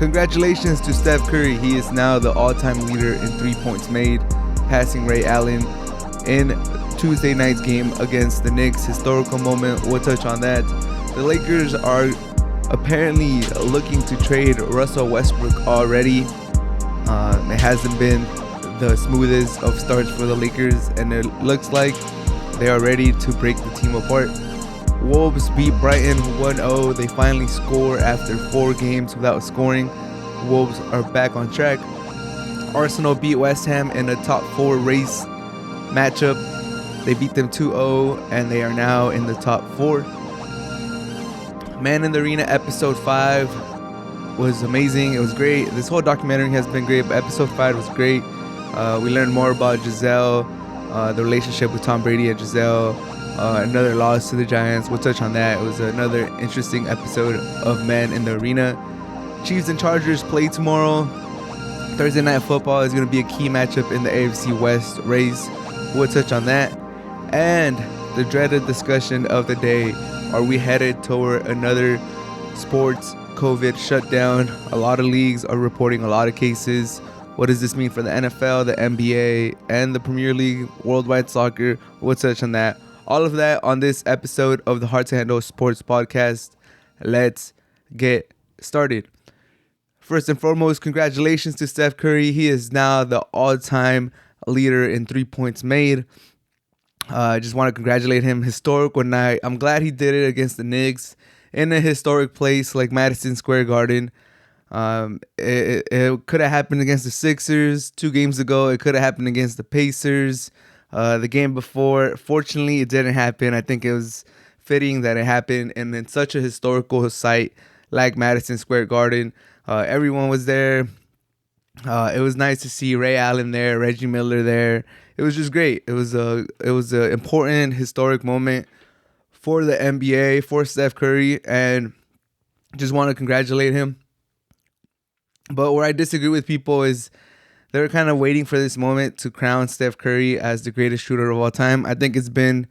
Congratulations to Steph Curry. He is now the all-time leader in 3 points made, passing Ray Allen in Tuesday night's game against the Knicks. Historical moment. We'll touch on that. The Lakers are apparently looking to trade Russell Westbrook already. It hasn't been the smoothest of starts for the Lakers, and it looks like they are ready to break the team apart. Wolves beat Brighton 1-0. They finally score after 4 games without scoring. Wolves are back on track. Arsenal beat West Ham in a top 4 race matchup. They beat them 2-0, and they are now in the top 4. Man in the Arena episode 5 was amazing. It was great. This whole documentary has been great, but episode 5 was great. We learned more about Giselle, the relationship with Tom Brady and Giselle. Another loss to the Giants. We'll touch on that. It was another interesting episode of Man in the Arena. Chiefs and Chargers play tomorrow. Thursday Night Football is going to be a key matchup in the AFC West race. We'll touch on that. And the dreaded discussion of the day. Are we headed toward another sports COVID shutdown? A lot of leagues are reporting a lot of cases. What does this mean for the NFL, the NBA, and the Premier League, worldwide soccer? We'll touch on that. All of that on this episode of the Hard to Handle Sports Podcast. Let's get started. First and foremost, congratulations to Steph Curry. He is now the all-time leader in 3 points made. I just want to congratulate him. Historical night. I'm glad he did it against the Knicks in a historic place like Madison Square Garden. It could have happened against the Sixers 2 games ago. It could have happened against the Pacers. The game before, fortunately, it didn't happen. I think it was fitting that it happened, and in such a historical site like Madison Square Garden, everyone was there. It was nice to see Ray Allen there, Reggie Miller there. It was just great. It was an important historic moment for the NBA, for Steph Curry, and just want to congratulate him. But where I disagree with people is they're kind of waiting for this moment to crown Steph Curry as the greatest shooter of all time. I think it's been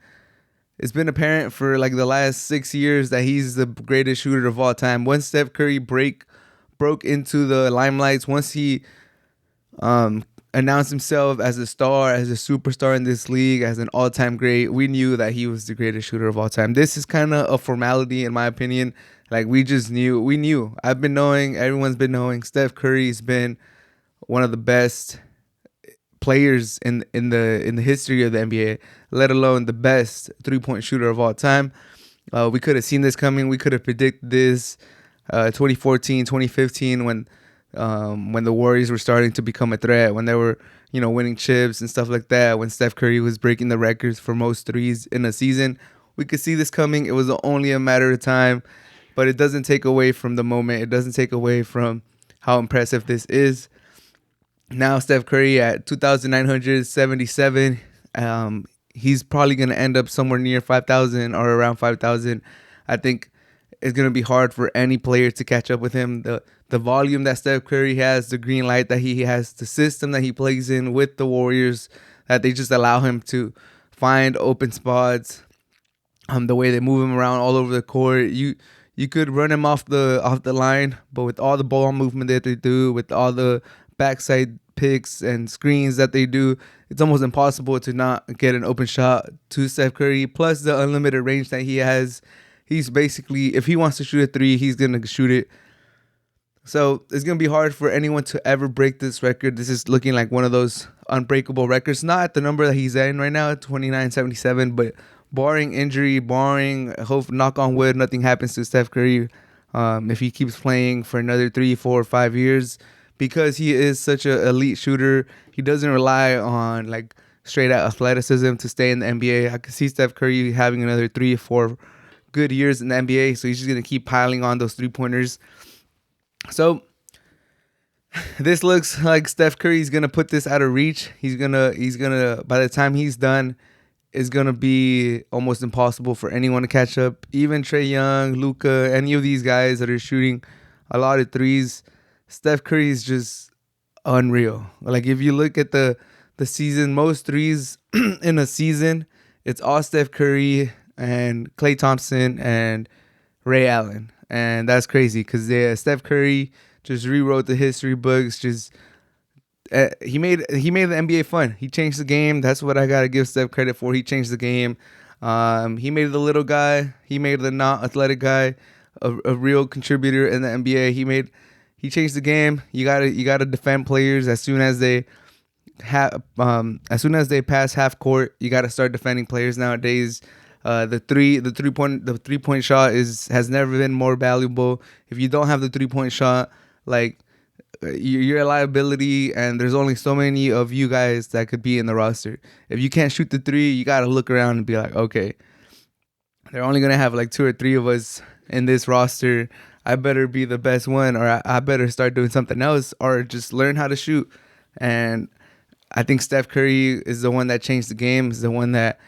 apparent for like the last 6 years that he's the greatest shooter of all time. Once Steph Curry broke into the limelight, once he announced himself as a star, as a superstar in this league, as an all-time great, we knew that he was the greatest shooter of all time. This is kind of a formality, in my opinion. Like, we knew. I've been knowing, everyone's been knowing. Steph Curry's been one of the best players in the history of the NBA, let alone the best 3-point shooter of all time. We could have seen this coming. We could have predicted this 2014, 2015 when the Warriors were starting to become a threat, when they were, winning chips and stuff like that, when Steph Curry was breaking the records for most threes in a season. We could see this coming. It was only a matter of time, but it doesn't take away from the moment. It doesn't take away from how impressive this is. Now Steph Curry at 2,977. He's probably going to end up somewhere near 5,000 or around 5,000. I think it's going to be hard for any player to catch up with him. The volume that Steph Curry has, the green light that he has, the system that he plays in with the Warriors, that they just allow him to find open spots. The way they move him around all over the court, you could run him off the line, but with all the ball movement that they do, with all the backside picks and screens that they do, it's almost impossible to not get an open shot to Steph Curry. Plus the unlimited range that he has. He's basically, if he wants to shoot a 3, he's going to shoot it. So it's going to be hard for anyone to ever break this record. This is looking like one of those unbreakable records. Not at the number that he's in right now, 2,977, but barring injury, hope, knock on wood, nothing happens to Steph Curry if he keeps playing for another 3, 4, 5 years. Because he is such an elite shooter, he doesn't rely on like straight out athleticism to stay in the NBA. I could see Steph Curry having another 3 or 4 good years in the NBA, so he's just gonna keep piling on those 3-pointers. So this looks like Steph Curry's gonna put this out of reach. He's gonna by the time he's done, it's gonna be almost impossible for anyone to catch up. Even Trae Young, Luka, any of these guys that are shooting a lot of threes, Steph Curry is just unreal. Like, if you look at the season, most threes in a season, it's all Steph Curry and Klay Thompson and Ray Allen. And that's crazy because Steph Curry just rewrote the history books. Just he made the NBA fun. He changed the game. That's what I gotta give Steph credit for. He changed the game. He made the little guy. He made the not athletic guy a real contributor in the NBA. He changed the game. You gotta defend players as soon as they pass half court. You gotta start defending players nowadays. The three point shot has never been more valuable. If you don't have the 3-point shot, like you're a liability, and there's only so many of you guys that could be in the roster. If you can't shoot the three, you gotta look around and be like, okay, they're only gonna have like 2 or 3 of us in this roster. I better be the best one, or I better start doing something else, or just learn how to shoot. And I think Steph Curry is the one that changed the game. Is the one that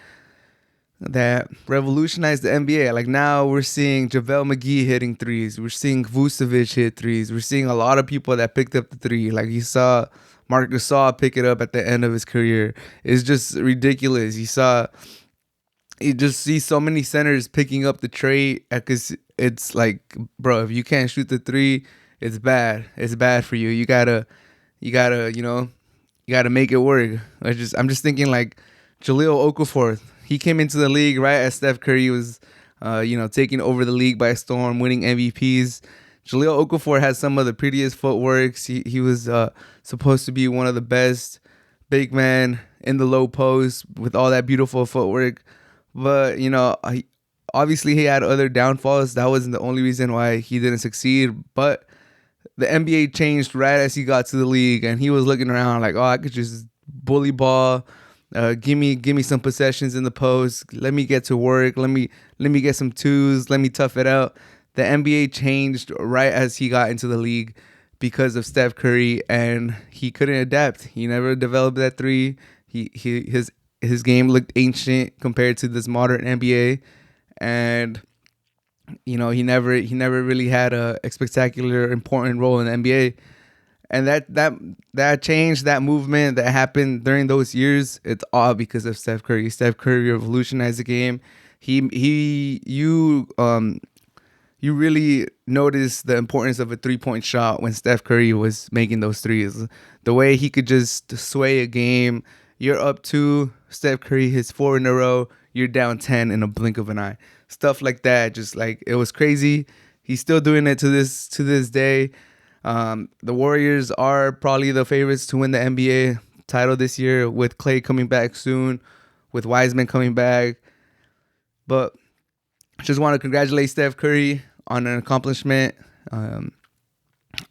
revolutionized the NBA. Like now we're seeing JaVale McGee hitting threes. We're seeing Vucevic hit threes. We're seeing a lot of people that picked up the three. Like you saw Marc Gasol pick it up at the end of his career. It's just ridiculous. You just see so many centers picking up the trait, because it's like, bro, if you can't shoot the three, it's bad. It's bad for you. You gotta make it work. I'm just thinking like Jahlil Okafor. He came into the league right as Steph Curry was, taking over the league by storm, winning MVPs. Jahlil Okafor has some of the prettiest footworks. He was supposed to be one of the best big men in the low post with all that beautiful footwork. But, obviously he had other downfalls. That wasn't the only reason why he didn't succeed. But the NBA changed right as he got to the league, and he was looking around like, oh, I could just bully ball. Give me some possessions in the post. Let me get to work. Let me get some twos. Let me tough it out. The NBA changed right as he got into the league because of Steph Curry, and he couldn't adapt. He never developed that three. His game looked ancient compared to this modern NBA, and he never really had a spectacular important role in the NBA. And that change, that movement that happened during those years, it's all because of Steph Curry. Steph Curry revolutionized the game. You really noticed the importance of a 3-point shot when Steph Curry was making those threes. The way he could just sway a game. You're up 2, Steph Curry hits 4 in a row. You're down 10 in a blink of an eye. Stuff like that, just like it was crazy. He's still doing it to this day. The Warriors are probably the favorites to win the NBA title this year, with Clay coming back soon, with Wiseman coming back. But just want to congratulate Steph Curry on an accomplishment.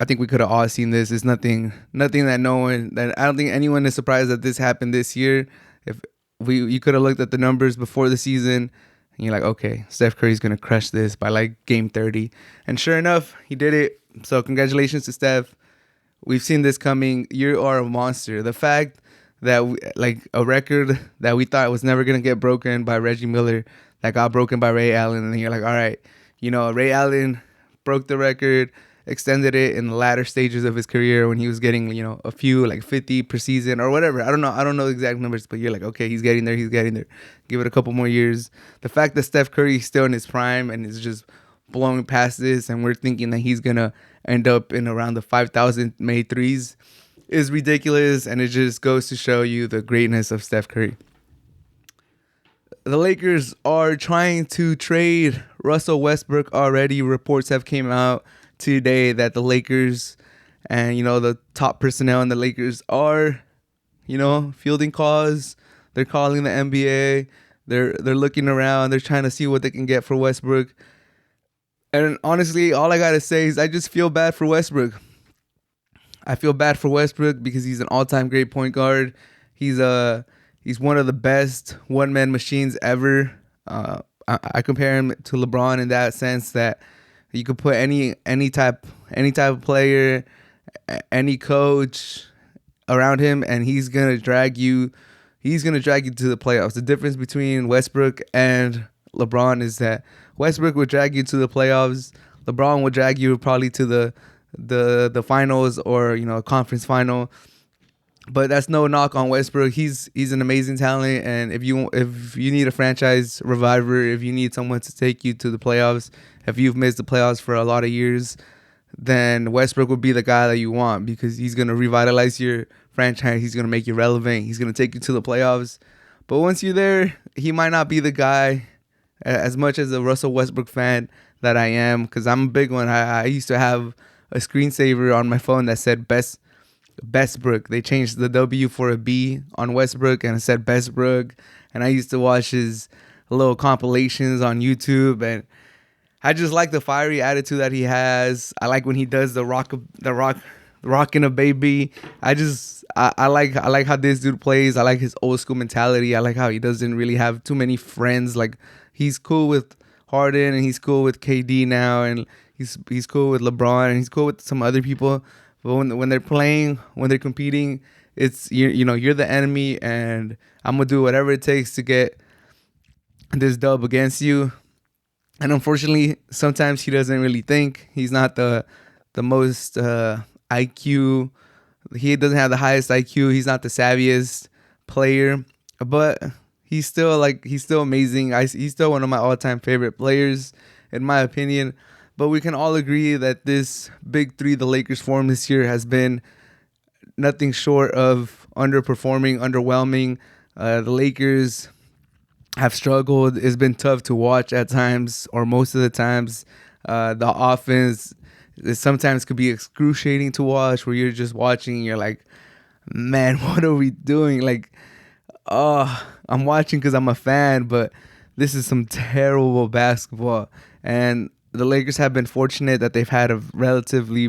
I think we could have all seen this. It's nothing that I don't think anyone is surprised that this happened this year. If you could have looked at the numbers before the season, and you're like, okay, Steph Curry's gonna crush this by like game 30, and sure enough, he did it. So congratulations to Steph. We've seen this coming. You are a monster. The fact that a record that we thought was never gonna get broken by Reggie Miller, that got broken by Ray Allen, and then you're like, all right, Ray Allen broke the record, extended it in the latter stages of his career when he was getting, a few like 50 per season or whatever. I don't know the exact numbers, but you're like, okay, he's getting there. Give it a couple more years. The fact that Steph Curry is still in his prime and is just blowing past this, and we're thinking that he's gonna end up in around the 5,000 made threes, is ridiculous, and it just goes to show you the greatness of Steph Curry. The Lakers are trying to trade Russell Westbrook already. Reports have came out today that the Lakers and the top personnel in the Lakers are fielding calls. They're calling the NBA. They're looking around. They're trying to see what they can get for Westbrook. And honestly, all I gotta say is I just feel bad for Westbrook. I feel bad for Westbrook because he's an all-time great point guard. He's one of the best one-man machines ever. I compare him to LeBron in that sense that you could put any type of player, any coach around him, and he's gonna drag you. He's gonna drag you to the playoffs. The difference between Westbrook and LeBron is that Westbrook would drag you to the playoffs. LeBron would drag you probably to the finals or a conference final. But that's no knock on Westbrook. He's an amazing talent, and if you need a franchise reviver, if you need someone to take you to the playoffs, if you've missed the playoffs for a lot of years, then Westbrook would be the guy that you want because he's going to revitalize your franchise. He's going to make you relevant. He's going to take you to the playoffs. But once you're there, he might not be the guy as much as a Russell Westbrook fan that I am, because I'm a big one. I used to have a screensaver on my phone that said Bestbrook. They changed the W for a B on Westbrook and it said Bestbrook. And I used to watch his little compilations on YouTube, and I just like the fiery attitude that he has. I like when he does the rockin' a baby. I like how this dude plays. I like his old school mentality. I like how he doesn't really have too many friends. Like, he's cool with Harden and he's cool with KD now, and he's cool with LeBron and he's cool with some other people. But when they're playing, when they're competing, it's you're the enemy, and I'm gonna do whatever it takes to get this dub against you. And unfortunately, sometimes he doesn't really think. He's not the most IQ. He doesn't have the highest IQ. He's not the savviest player, but he's still amazing. He's still one of my all-time favorite players, in my opinion. But we can all agree that this big three the Lakers formed this year has been nothing short of underperforming, underwhelming. The Lakers have struggled. It's been tough to watch at times, or most of the times. The offense sometimes could be excruciating to watch, where you're just watching and you're like, man, what are we doing? Like, I'm watching because I'm a fan, but this is some terrible basketball. And the Lakers have been fortunate that they've had a relatively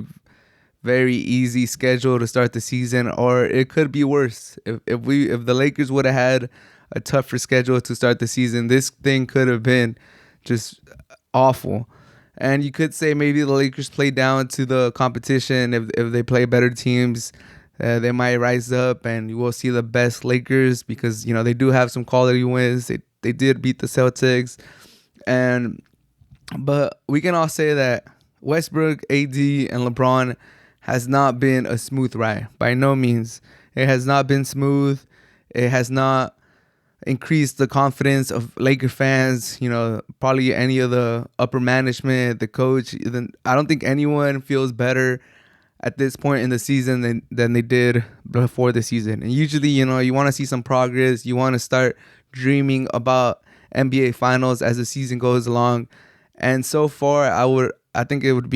very easy schedule to start the season, or it could be worse. If the Lakers would have had a tougher schedule to start the season, this thing could have been just awful. And you could say maybe the Lakers play down to the competition. If they play better teams, they might rise up, and you will see the best Lakers, because they do have some quality wins. They did beat the Celtics, but we can all say that Westbrook, AD, and LeBron has not been a smooth ride. By no means. It has not been smooth. It has not increased the confidence of Laker fans, probably any of the upper management, the coach. I don't think anyone feels better at this point in the season than they did before the season. And usually, you want to see some progress. You want to start dreaming about NBA finals as the season goes along. And so far, I think it wouldn't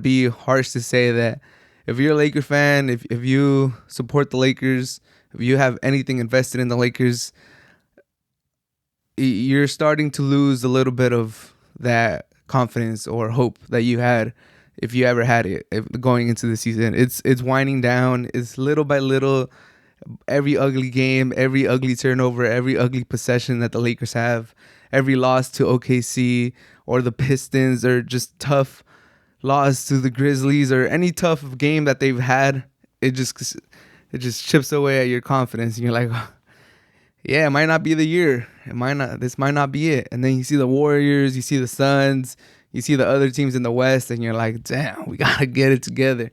be harsh to say that if you're a Laker fan, if you support the Lakers, if you have anything invested in the Lakers, you're starting to lose a little bit of that confidence or hope that you had, if you ever had it, going into the season. It's winding down. It's little by little. Every ugly game, every ugly turnover, every ugly possession that the Lakers have, every loss to OKC or the Pistons, or just tough loss to the Grizzlies, or any tough game that they've had, it just chips away at your confidence, and you're like, yeah, it might not be the year. This might not be it. And then you see the Warriors, you see the Suns, you see the other teams in the West, and you're like, damn, we gotta get it together.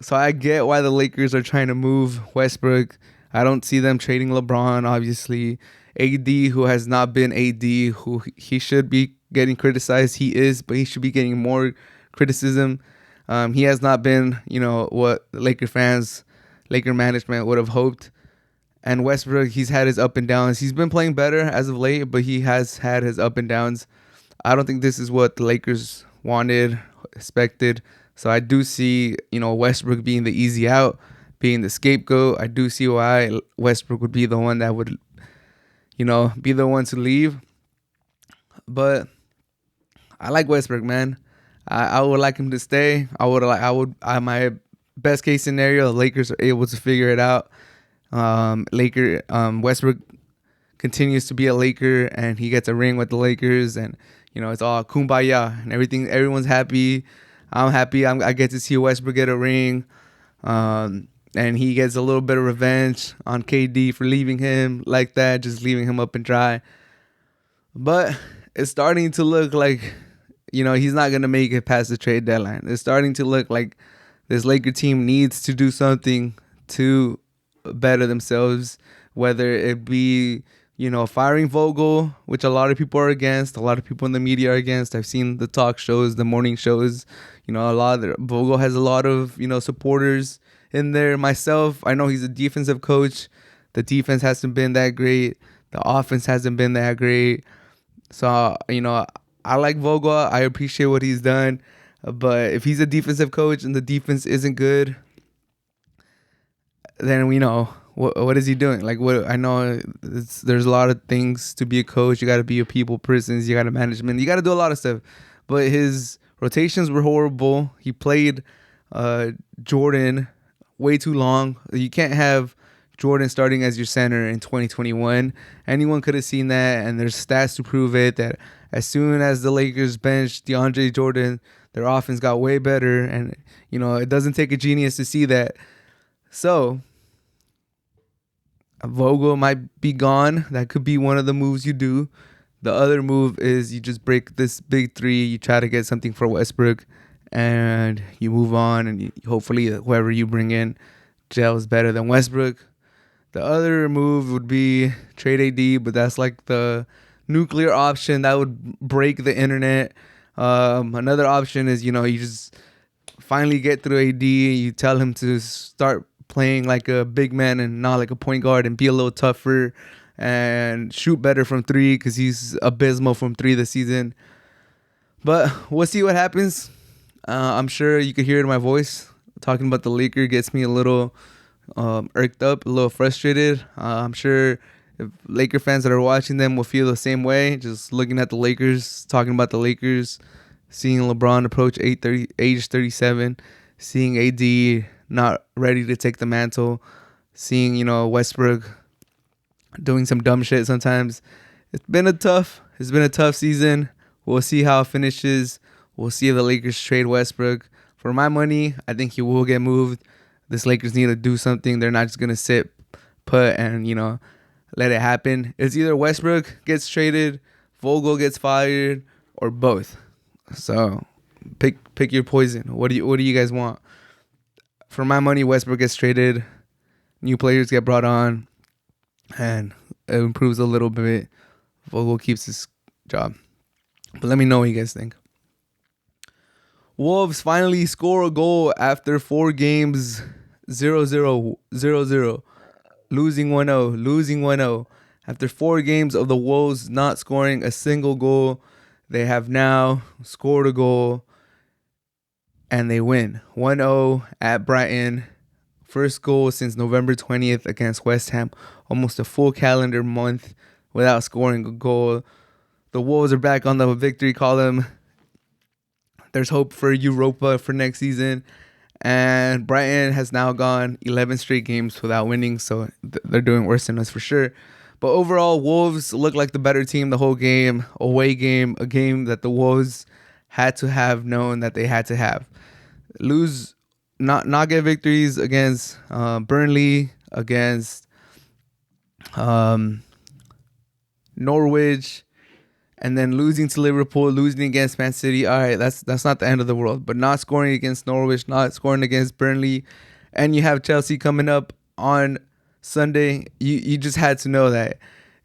So I get why the Lakers are trying to move Westbrook. I don't see them trading LeBron, obviously. AD, who has not been AD, who he should be getting criticized. He is, but he should be getting more criticism. He has not been, what Laker management would have hoped. And Westbrook, he's had his up and downs. He's been playing better as of late, but he has had his up and downs. I don't think this is what the Lakers wanted, expected. So I do see, Westbrook being the easy out, being the scapegoat. I do see why Westbrook would be the one that would, be the one to leave. But I like Westbrook, man. I would like him to stay. My best case scenario, the Lakers are able to figure it out. Westbrook continues to be a Laker, and he gets a ring with the Lakers, and it's all kumbaya and everything. Everyone's happy. I'm happy. I get to see Westbrook get a ring, and he gets a little bit of revenge on KD for leaving him like that, just leaving him up and dry. But it's starting to look like, he's not gonna make it past the trade deadline. It's starting to look like this Laker team needs to do something to better themselves, whether it be, firing Vogel, which a lot of people are against, a lot of people in the media are against. I've seen the talk shows, the morning shows. Vogel has a lot of supporters in there. Myself, I know he's a defensive coach. The defense hasn't been that great. The offense hasn't been that great. So I like Vogel. I appreciate what he's done. But if he's a defensive coach and the defense isn't good, then we know what is he doing? Like, what I know, there's a lot of things to be a coach. You got to be a people person. You got to management. You got to do a lot of stuff. But his rotations were horrible. He played Jordan way too long. You can't have Jordan starting as your center in 2021. Anyone could have seen that, and there's stats to prove it. That as soon as the Lakers benched DeAndre Jordan, their offense got way better, and it doesn't take a genius to see that. So Vogel might be gone. That could be one of the moves you do. The other move is you just break this big three. You try to get something for Westbrook, and you move on. And hopefully, whoever you bring in gels better than Westbrook. The other move would be trade AD, but that's like the nuclear option that would break the internet. Another option is you just finally get through AD. You tell him to start playing like a big man and not like a point guard, and be a little tougher and shoot better from three, because he's abysmal from three this season. But we'll see what happens. I'm sure you could hear it in my voice. Talking about the Lakers gets me a little irked up, a little frustrated. I'm sure if Laker fans that are watching them will feel the same way. Just looking at the Lakers, talking about the Lakers, seeing LeBron approach age 37, seeing AD not ready to take the mantle, seeing Westbrook doing some dumb shit sometimes. It's been a tough season. We'll see how it finishes. We'll see if the Lakers trade Westbrook. For my money, I think he will get moved. This Lakers need to do something. They're not just gonna sit put and let it happen. It's either Westbrook gets traded, Vogel gets fired, or both. So pick your poison. What do you guys want? For my money, Westbrook gets traded, new players get brought on, and it improves a little bit. Vogel keeps his job. But let me know what you guys think. Wolves finally score a goal after 4 games, 0-0, 0-0. Losing 1-0. After 4 games of the Wolves not scoring a single goal, they have now scored a goal, and they win 1-0 at Brighton. First goal since November 20th against West Ham. Almost a full calendar month without scoring a goal. The Wolves are back on the victory column. There's hope for Europa for next season. And Brighton has now gone 11 straight games without winning, so they're doing worse than us for sure. But overall, Wolves look like the better team the whole game. Away game, a game that the Wolves had to have known that they had to have. Not get victories against Burnley, against Norwich, and then losing to Liverpool, losing against Man City. All right, that's not the end of the world. But not scoring against Norwich, not scoring against Burnley, and you have Chelsea coming up on Sunday. You just had to know that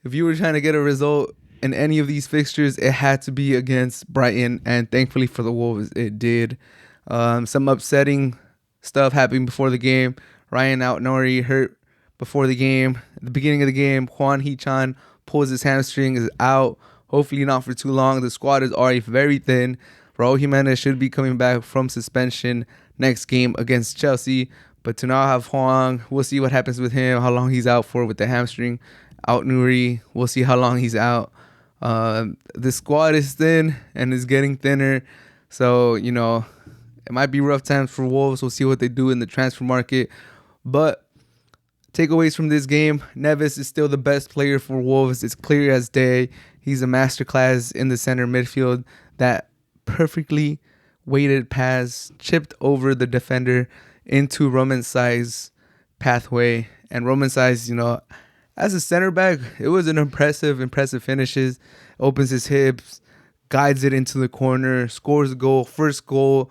if you were trying to get a result in any of these fixtures, it had to be against Brighton, and thankfully for the Wolves, it did. Some upsetting stuff happened before the game. Ryan Out-Nori hurt before the game. At the beginning of the game, Hwan Hee-chan pulls his hamstring, is out. Hopefully not for too long. The squad is already very thin. Raul Jimenez should be coming back from suspension next game against Chelsea. But to now have Hwang, we'll see what happens with him, how long he's out for with the hamstring. Out-Nuri, we'll see how long he's out. The squad is thin and is getting thinner. So, it might be rough times for Wolves. We'll see what they do in the transfer market. But takeaways from this game, Neves is still the best player for Wolves. It's clear as day. He's a masterclass in the center midfield. That perfectly weighted pass chipped over the defender into Roman Sai's pathway. And Roman Sai's, as a center back, it was an impressive finishes. Opens his hips, guides it into the corner, scores a goal. First goal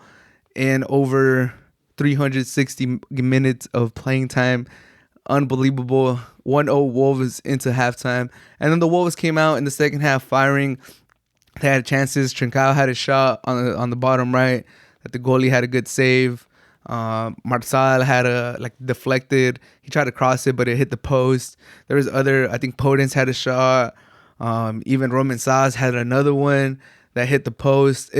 in over 360 minutes of playing time. unbelievable. 1-0 Wolves into halftime. And then the Wolves came out in the second half firing. They had chances. Trincao had a shot on the bottom right that the goalie had a good save. Marsal had a deflected. He tried to cross it, but it hit the post. There was other. I think Podence had a shot. Even Roman Saz had another one that hit the post.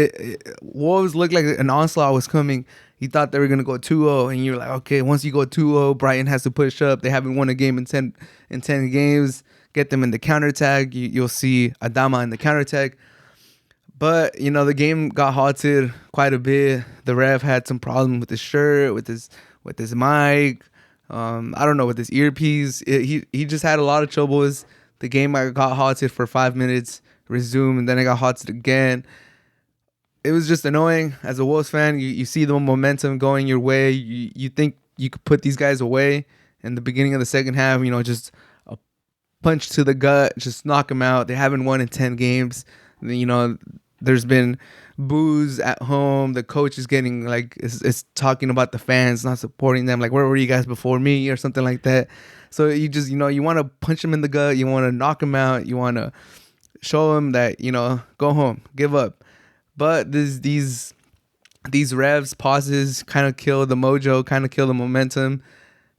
Wolves looked like an onslaught was coming. You thought they were gonna go 2-0, and you're like, okay, once you go 2-0, Brighton has to push up. They haven't won a game in 10 games. Get them in the counterattack. You'll see Adama in the counterattack. But, the game got halted quite a bit. The ref had some problem with his shirt, with his mic. I don't know, with his earpiece. He just had a lot of troubles. The game got halted for 5 minutes, resumed, and then it got halted again. It was just annoying. As a Wolves fan, you see the momentum going your way. You think you could put these guys away in the beginning of the second half, just a punch to the gut, just knock them out. They haven't won in 10 games. There's been boos at home. The coach is getting is talking about the fans not supporting them. Like, where were you guys before me, or something like that. So you just you want to punch them in the gut. You want to knock them out. You want to show them that go home, give up. But these revs pauses kind of kill the mojo, kind of kill the momentum.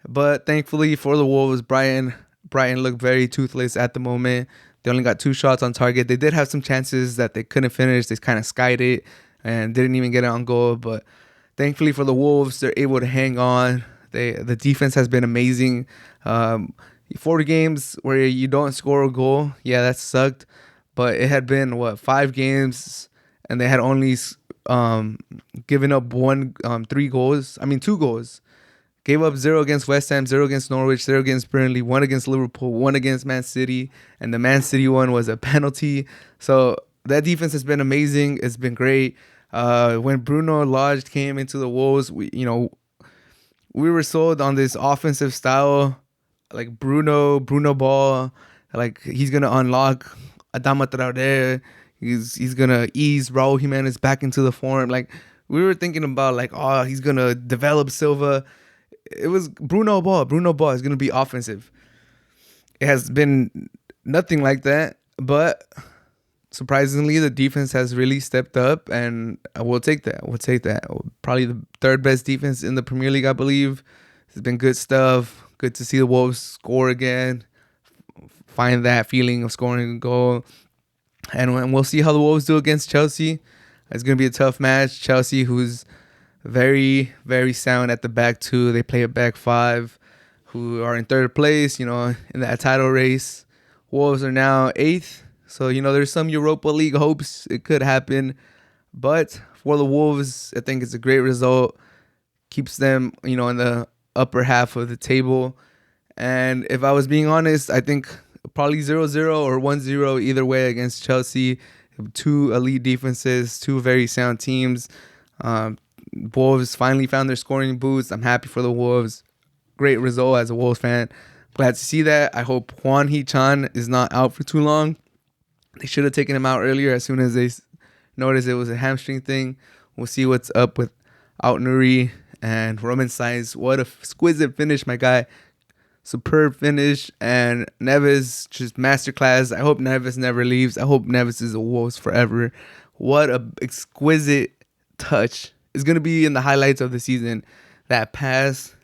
But thankfully for the Wolves, Brighton looked very toothless at the moment. They only got 2 shots on target. They did have some chances that they couldn't finish. They kind of skied it and didn't even get it on goal. But thankfully for the Wolves, they're able to hang on. The defense has been amazing. 4 games where you don't score a goal, yeah, that sucked. But it had been 5 games, and they had only given up 2 goals. Gave up 0 against West Ham, 0 against Norwich, 0 against Burnley, 1 against Liverpool, 1 against Man City, and the Man City one was a penalty. So that defense has been amazing. It's been great. When Bruno Lage came into the Wolves, we were sold on this offensive style, like Bruno ball, like he's gonna unlock Adama Traoré. He's gonna ease Raul Jimenez back into the form. Like, we were thinking about he's gonna develop Silva. It was Bruno ball. Bruno ball is going to be offensive. It has been nothing like that. But surprisingly, the defense has really stepped up, and we'll take that. Probably the 3rd best defense in the Premier League, I believe. It's been good stuff. Good to see the Wolves score again. Find that feeling of scoring a goal. And we'll see how the Wolves do against Chelsea. It's going to be a tough match. Chelsea, who's very, very sound at the back too. They play a back 5, who are in 3rd place, in that title race. Wolves are now 8th. So, there's some Europa League hopes it could happen. But for the Wolves, I think it's a great result. Keeps them, in the upper half of the table. And if I was being honest, I think probably 0-0 or 1-0 either way against Chelsea. 2 elite defenses, 2 very sound teams. Wolves finally found their scoring boots. I'm happy for the Wolves. Great result as a Wolves fan. Glad to see that. I hope Hwan Hee-chan is not out for too long. They should have taken him out earlier as soon as they noticed it was a hamstring thing. We'll see what's up with Out-Nuri and Roman Sainz. What a exquisite finish, my guy. Superb finish. And Neves, just masterclass. I hope Neves never leaves. I hope Neves is a Wolves forever. What a exquisite touch. Is going to be in the highlights of the season. That pass,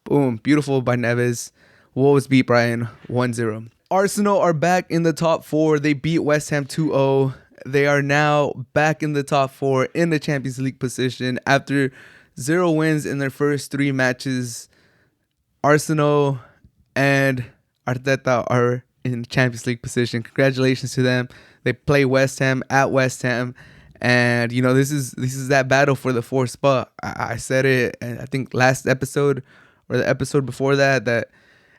boom, beautiful by Neves. Wolves beat Brighton 1-0. Arsenal are back in the top 4. They beat West Ham 2-0. They are now back in the top 4 in the Champions League position after 0 wins in their first 3 matches. Arsenal and Arteta are in Champions League position. Congratulations to them. They play West Ham at West Ham. And, this is that battle for the 4th spot. I said it, I think last episode or the episode before that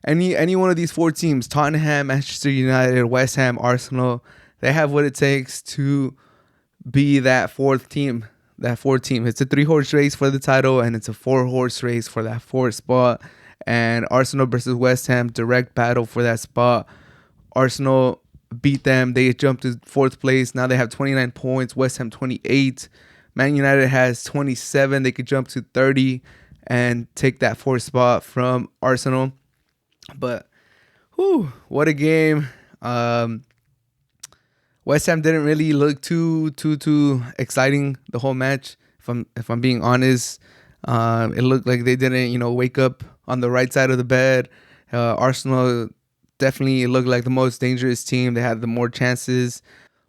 any one of these 4 teams, Tottenham, Manchester United, West Ham, Arsenal, they have what it takes to be that 4th team. It's a 3-horse race for the title, and it's a 4-horse race for that 4th spot. And Arsenal versus West Ham, direct battle for that spot. Arsenal beat them. They jumped to 4th place. Now they have 29 points. West Ham 28. Man United has 27. They could jump to 30 and take that 4th spot from Arsenal. But whew, what a game. Um, West Ham didn't really look too exciting the whole match. If I'm being honest, it looked like they didn't wake up on the right side of the bed. Arsenal definitely looked like the most dangerous team. They had the more chances,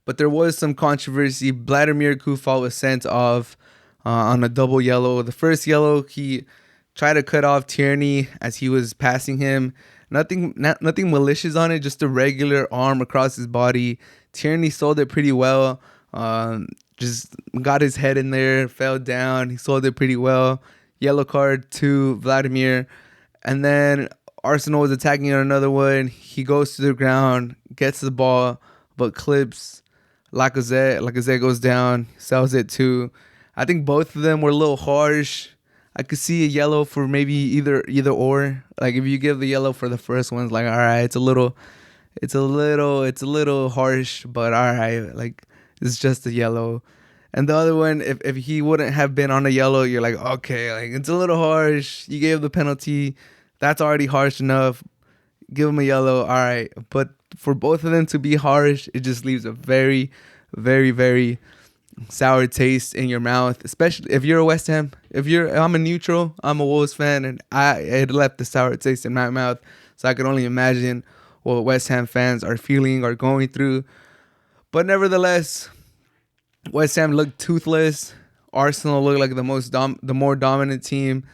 but there was some controversy. Vladimir Kufal was sent off on a double yellow. The first yellow, he tried to cut off Tierney as he was passing him. Nothing malicious on it, just a regular arm across his body. Tierney sold it pretty well. Just got his head in there, fell down. He sold it pretty well. Yellow card to Vladimir. And then Arsenal was attacking on another one. He goes to the ground, gets the ball, but clips Lacazette. Lacazette goes down, sells it too. I think both of them were a little harsh. I could see a yellow for maybe either or. Like if you give the yellow for the first one, it's like, all right, it's a little harsh, but all right, like it's just a yellow. And the other one, if he wouldn't have been on a yellow, you're like, okay, like it's a little harsh. You gave the penalty. That's already harsh enough. Give him a yellow. All right. But for both of them to be harsh, it just leaves a very, very, very sour taste in your mouth, especially if you're a West Ham. I'm a neutral, I'm a Wolves fan, and it left the sour taste in my mouth. So I can only imagine what West Ham fans are feeling or going through. But nevertheless, West Ham looked toothless. Arsenal looked like the more dominant team.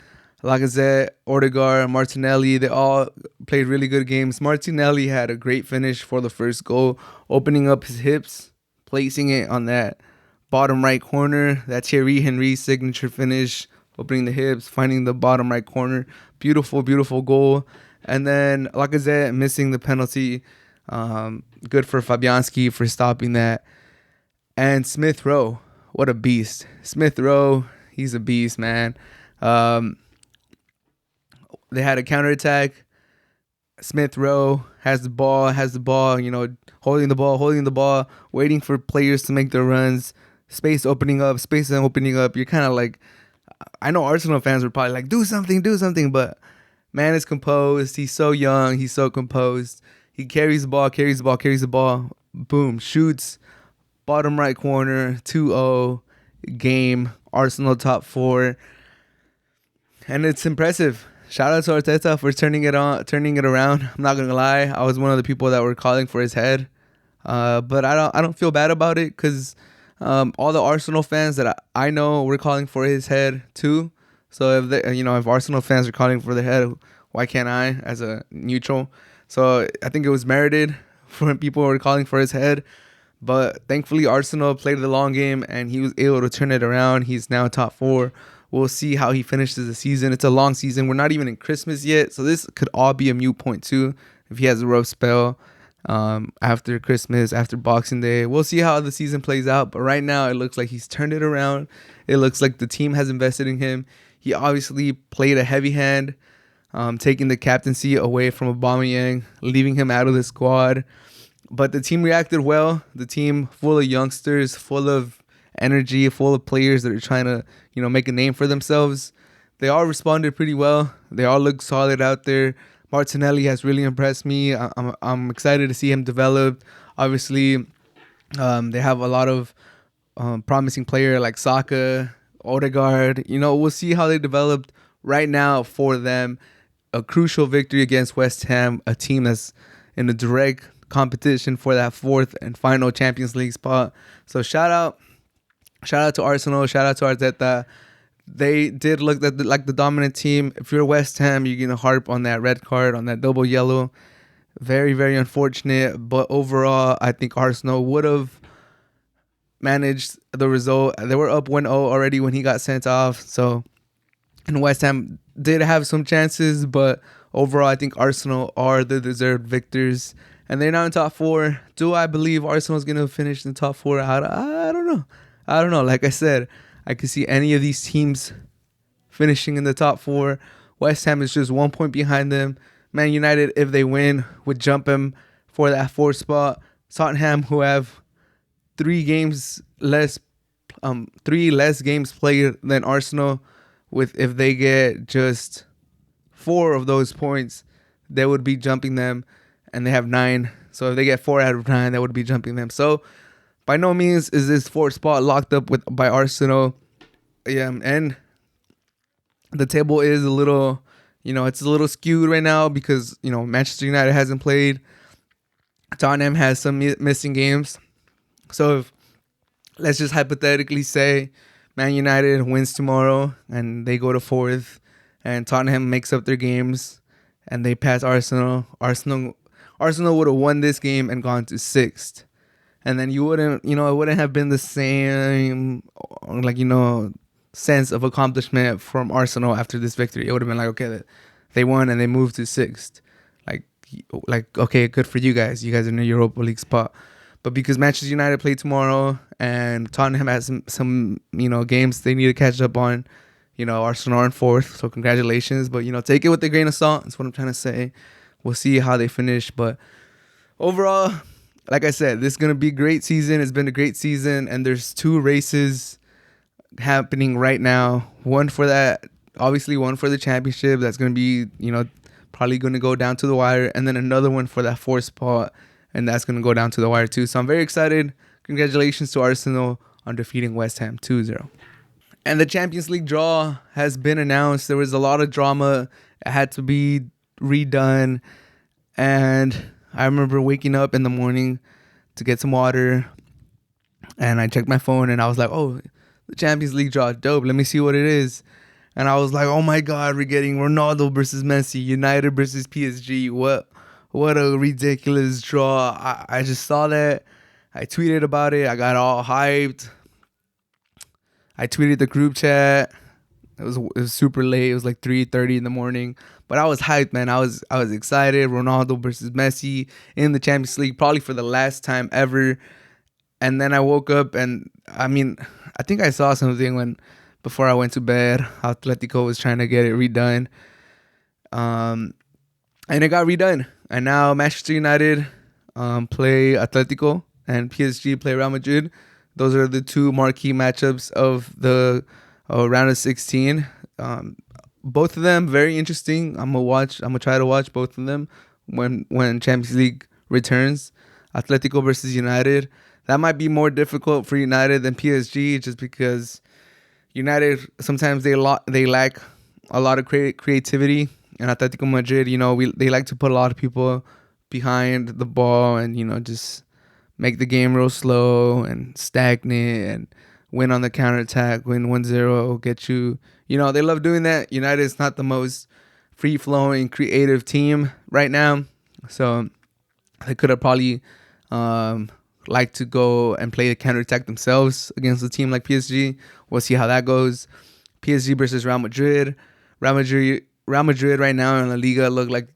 Lacazette, Odegaard, Martinelli, they all played really good games. Martinelli had a great finish for the first goal, opening up his hips, placing it on that bottom right corner. That Thierry Henry signature finish, opening the hips, finding the bottom right corner. Beautiful, beautiful goal. And then Lacazette missing the penalty. Good for Fabianski for stopping that. And Smith Rowe, what a beast. Smith Rowe, he's a beast, man. They had a counterattack. Smith Rowe has the ball, holding the ball, waiting for players to make their runs. Space opening up. You're kind of like, I know Arsenal fans were probably like, do something. But man is composed. He's so young. He's so composed. He carries the ball. Boom, shoots. Bottom right corner, 2-0 game. Arsenal top 4. And it's impressive. Shout out to Arteta for turning it around. I'm not gonna lie, I was one of the people that were calling for his head, but I don't feel bad about it because all the Arsenal fans that I know were calling for his head too. So if Arsenal fans are calling for the head, why can't I as a neutral? So I think it was merited for people who were calling for his head. But thankfully, Arsenal played the long game and he was able to turn it around. He's now top 4. We'll see how he finishes the season. It's a long season. We're not even in Christmas yet, so this could all be a mute point too. If he has a rough spell after Christmas, after Boxing Day, we'll see how the season plays out. But right now, it looks like he's turned it around. It looks like the team has invested in him. He obviously played a heavy hand, taking the captaincy away from Aubameyang, leaving him out of the squad. But the team reacted well. The team full of youngsters, full of energy, full of players that are trying to, make a name for themselves. They all responded pretty well. They all look solid out there. Martinelli has really impressed me. I'm excited to see him develop. Obviously, they have a lot of promising player like Saka, Odegaard. We'll see how they developed. Right now, for them, a crucial victory against West Ham, a team that's in a direct competition for that 4th and final Champions League spot. So shout out to Arsenal, shout out to Arteta. They did look like the dominant team. If you're West Ham, you're gonna harp on that red card, on that double yellow. Very, very unfortunate, but overall I think Arsenal would have managed the result. They were up 1-0 already when he got sent off, so and West Ham did have some chances, but overall I think Arsenal are the deserved victors. And they're now in top 4. Do I believe Arsenal's going to finish in the top 4? I don't know. Like I said, I could see any of these teams finishing in the top 4. West Ham is just 1 point behind them. Man United, if they win, would jump them for that 4th spot. Tottenham, who have 3 less games played than Arsenal, if they get just 4 of those points, they would be jumping them, and they have 9. So if they get 4 out of 9, that would be jumping them. So by no means is this 4th spot locked up by Arsenal. Yeah, and the table is a little, it's a little skewed right now because, Manchester United hasn't played. Tottenham has some missing games. So if, let's just hypothetically say Man United wins tomorrow and they go to 4th and Tottenham makes up their games and they pass Arsenal. Arsenal would have won this game and gone to 6th. And then you wouldn't, it wouldn't have been the same, sense of accomplishment from Arsenal after this victory. It would have been like, okay, they won and they moved to 6th. Okay, good for you guys. You guys are in the Europa League spot. But because Manchester United play tomorrow and Tottenham has some games they need to catch up on, Arsenal are in 4th. So congratulations. But, take it with a grain of salt. That's what I'm trying to say. We'll see how they finish. But overall, like I said, this is going to be a great season. It's been a great season. And there's 2 races happening right now. One for the championship. That's going to be, probably going to go down to the wire. And then another one for that 4th spot. And that's going to go down to the wire too. So I'm very excited. Congratulations to Arsenal on defeating West Ham 2-0. And the Champions League draw has been announced. There was a lot of drama. It had to be redone. And I remember waking up in the morning to get some water. And I checked my phone and I was like, oh, the Champions League draw, dope. Let me see what it is. And I was like, oh my God, we're getting Ronaldo versus Messi, United versus PSG. What a ridiculous draw. I just saw that. I tweeted about it. I got all hyped. I tweeted the group chat. It was super late. It was like 3:30 in the morning. But I was hyped, man. I was excited. Ronaldo versus Messi in the Champions League, probably for the last time ever. And then I woke up and, I think I saw something before I went to bed. Atletico was trying to get it redone. And it got redone. And now Manchester United play Atletico and PSG play Real Madrid. Those are the 2 marquee matchups of the round of 16. Both of them very interesting. I'm gonna try to watch both of them when Champions League returns. Atletico versus United. That might be more difficult for United than PSG, just because United sometimes they lack a lot of creativity. And Atletico Madrid, they like to put a lot of people behind the ball and, just make the game real slow and stagnant and win on the counterattack, win 1-0, get you. They love doing that. United is not the most free-flowing, creative team right now. So they could have probably liked to go and play the counterattack themselves against a team like PSG. We'll see how that goes. PSG versus Real Madrid. Real Madrid right now in La Liga look like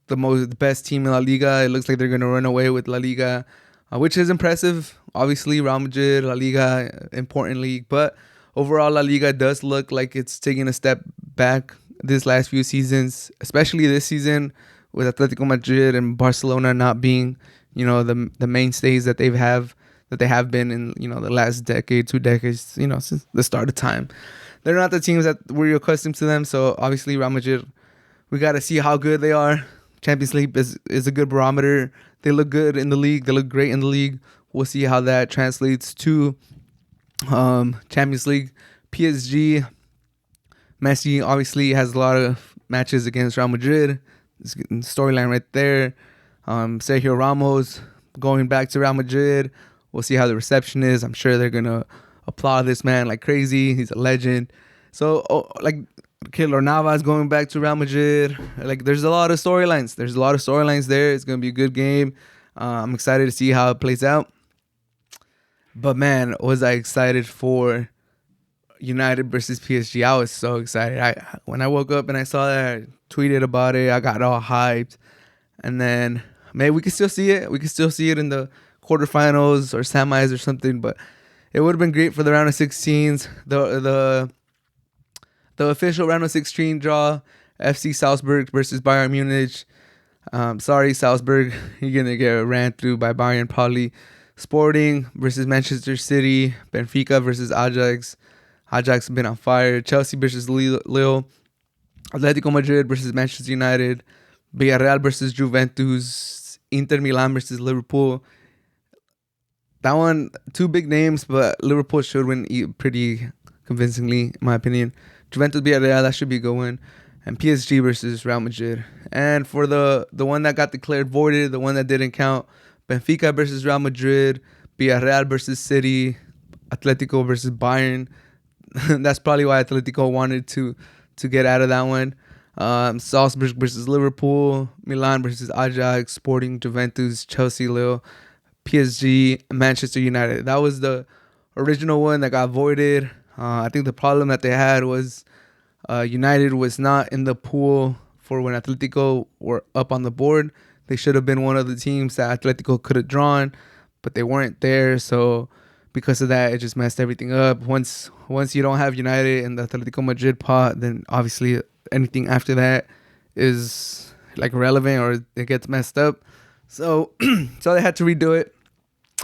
the best team in La Liga. It looks like they're going to run away with La Liga, which is impressive. Obviously, Real Madrid, La Liga, important league. But overall, La Liga does look like it's taking a step back this last few seasons, especially this season with Atletico Madrid and Barcelona not being, the mainstays that they have been in, the last decade, 2 decades, since the start of time. They're not the teams that we're accustomed to them. So obviously Real Madrid, we got to see how good they are. Champions League is a good barometer. They look good in the league. They look great in the league. We'll see how that translates to Champions League. PSG, Messi obviously has a lot of matches against Real Madrid. Storyline right there. Sergio Ramos going back to Real Madrid. We'll see how the reception is. I'm sure they're going to applaud this man like crazy. He's a legend. So, Keylor Navas going back to Real Madrid. There's a lot of storylines. There. It's going to be a good game. I'm excited to see how it plays out. But, man, was I excited for United versus PSG. I was so excited. When I woke up and I saw that, I tweeted about it. I got all hyped. And then, maybe we can still see it. We can still see it in the quarterfinals or semis or something. But it would have been great for the round of 16s. The official round of 16 draw, FC Salzburg versus Bayern Munich. Sorry, Salzburg. You're going to get ran through by Bayern probably. Sporting versus Manchester City. Benfica versus Ajax. Ajax have been on fire. Chelsea versus Lille. Atletico Madrid versus Manchester United. Villarreal versus Juventus, Inter Milan versus Liverpool. That one, two big names, but Liverpool should win pretty convincingly, in my opinion. Juventus Villarreal, that should be a good one. And PSG versus Real Madrid. And for the one that got declared voided, the one that didn't count, Benfica versus Real Madrid, Villarreal versus City, Atletico versus Bayern. That's probably why Atletico wanted to get out of that one. Salzburg versus Liverpool, Milan versus Ajax, Sporting, Juventus, Chelsea, Lille, PSG, Manchester United. That was the original one that got voided. I think the problem that they had was United was not in the pool for when Atletico were up on the board. They should have been one of the teams that Atletico could have drawn, but they weren't there. So because of that, it just messed everything up. Once you don't have United in the Atletico Madrid pot, then obviously anything after that is like irrelevant or it gets messed up. So they had to redo it.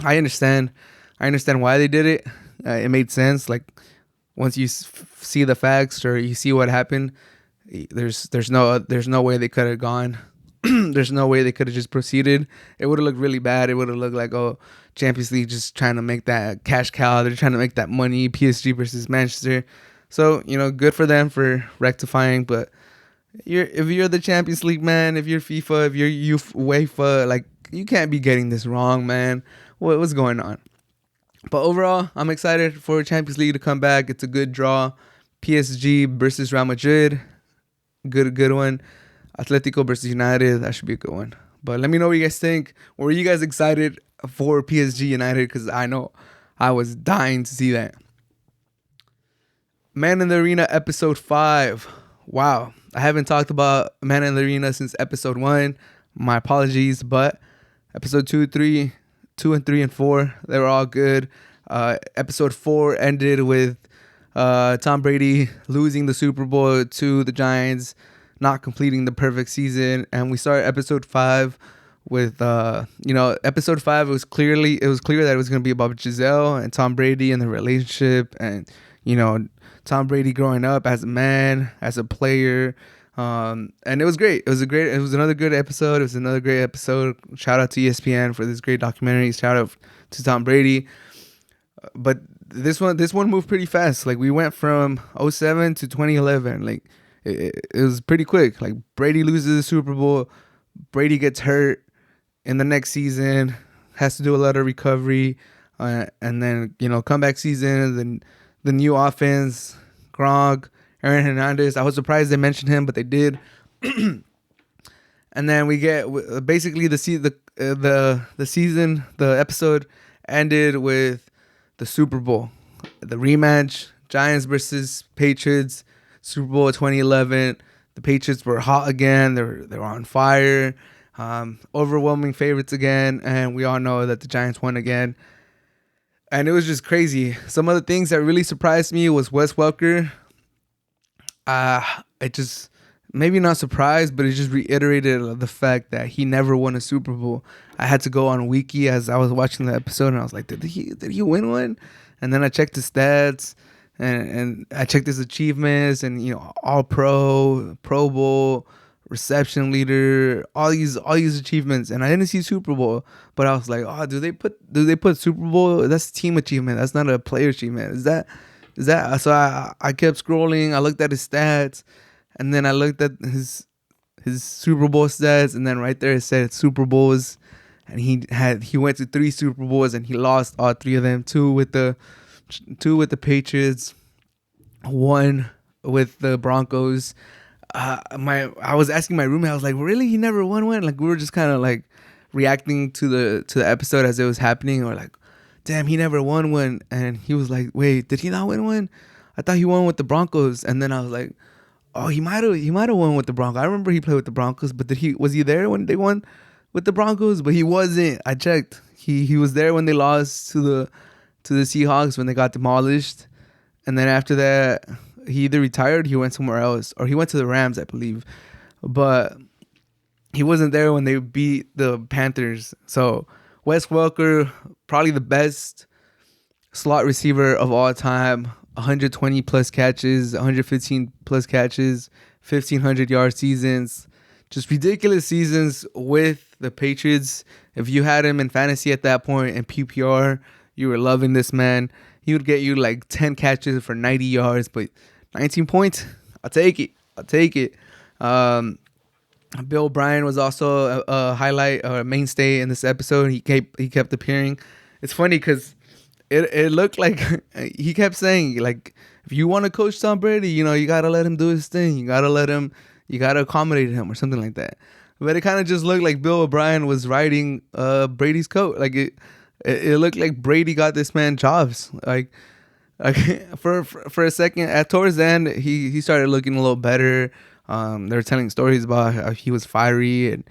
I understand why they did it. It made sense. Like once you see the facts or you see what happened, there's no way they could have gone. There's no way they could have just proceeded. It would have looked really bad. It would have looked like, oh, Champions League just trying to make that cash cow. They're trying to make that money. PSG versus Manchester. So, good for them for rectifying. But if you're the Champions League, man, if you're FIFA, if you're UEFA, like, you can't be getting this wrong, man. What's going on? But overall, I'm excited for Champions League to come back. It's a good draw. PSG versus Real Madrid. Good one. Atletico versus United. That should be a good one. But let me know what you guys think. Were you guys excited for PSG United? Because I know I was dying to see that. Man in the Arena episode 5. Wow. I haven't talked about Man in the Arena since episode 1. My apologies. But episode 2 and 3 and 4, they were all good. Episode 4 ended with Tom Brady losing the Super Bowl to the Giants, not completing the perfect season. And we started episode 5 with episode 5, it was clear that it was going to be about Giselle and Tom Brady and the relationship, and Tom Brady growing up as a man, as a player. And it was great. It was another good episode. It was another great episode. Shout out to ESPN for this great documentary. Shout out to Tom Brady. But this one moved pretty fast. Like we went from 2007 to 2011. Like it was pretty quick. Like Brady loses the Super Bowl. Brady gets hurt in the next season. Has to do a lot of recovery. And then, comeback season. Then the new offense. Gronk, Aaron Hernandez. I was surprised they mentioned him, but they did. And then we get basically the season. The episode ended with the Super Bowl, the rematch, Giants versus Patriots, Super Bowl 2011. The Patriots were hot again. They were on fire. Overwhelming favorites again, and we all know that the Giants won again. And it was just crazy. Some of the things that really surprised me was Wes Welker. It just, maybe not surprised, but it just reiterated the fact that he never won a Super Bowl. I had to go on Wiki as I was watching the episode, and I was like, did he win one? And then I checked his stats, and I checked his achievements, and All Pro, Pro Bowl, reception leader, all these achievements, and I didn't see Super Bowl. But I was like, oh, do they put Super Bowl? That's team achievement. That's not a player achievement. Is that? So I kept scrolling. I looked at his stats, and then I looked at his Super Bowl stats, and then right there it said Super Bowls, and he went to 3 Super Bowls, and he lost all 3 of them. 2 with the Patriots, 1 with the Broncos. I was asking my roommate, I was like, really? He never won one? Like, we were just kind of like reacting to the episode as it was happening, or like, damn, he never won one. And he was like, wait, did he not win one? I thought he won with the Broncos. And then I was like, oh, he might have won with the Broncos. I remember he played with the Broncos, but was he there when they won with the Broncos? But he wasn't. I checked. He was there when they lost to the Seahawks, when they got demolished. And then after that, he either retired, he went somewhere else, or he went to the Rams, I believe. But he wasn't there when they beat the Panthers. So Wes Welker, probably the best slot receiver of all time. 120 plus catches, 115 plus catches, 1,500 yard seasons. just ridiculous seasons with the Patriots. If you had him in fantasy at that point and PPR, you were loving this man. He would get you like 10 catches for 90 yards, but 19 points, I'll take it. I'll take it. Bill O'Brien was also a highlight or a mainstay in this episode. He kept appearing. It's funny because it looked like he kept saying, like, if you want to coach Tom Brady, you gotta let him do his thing. You gotta accommodate him or something like that. But it kind of just looked like Bill O'Brien was riding Brady's coat. Like it looked like Brady got this man jobs. Like for a second, towards the end, he started looking a little better. They were telling stories about how he was fiery, and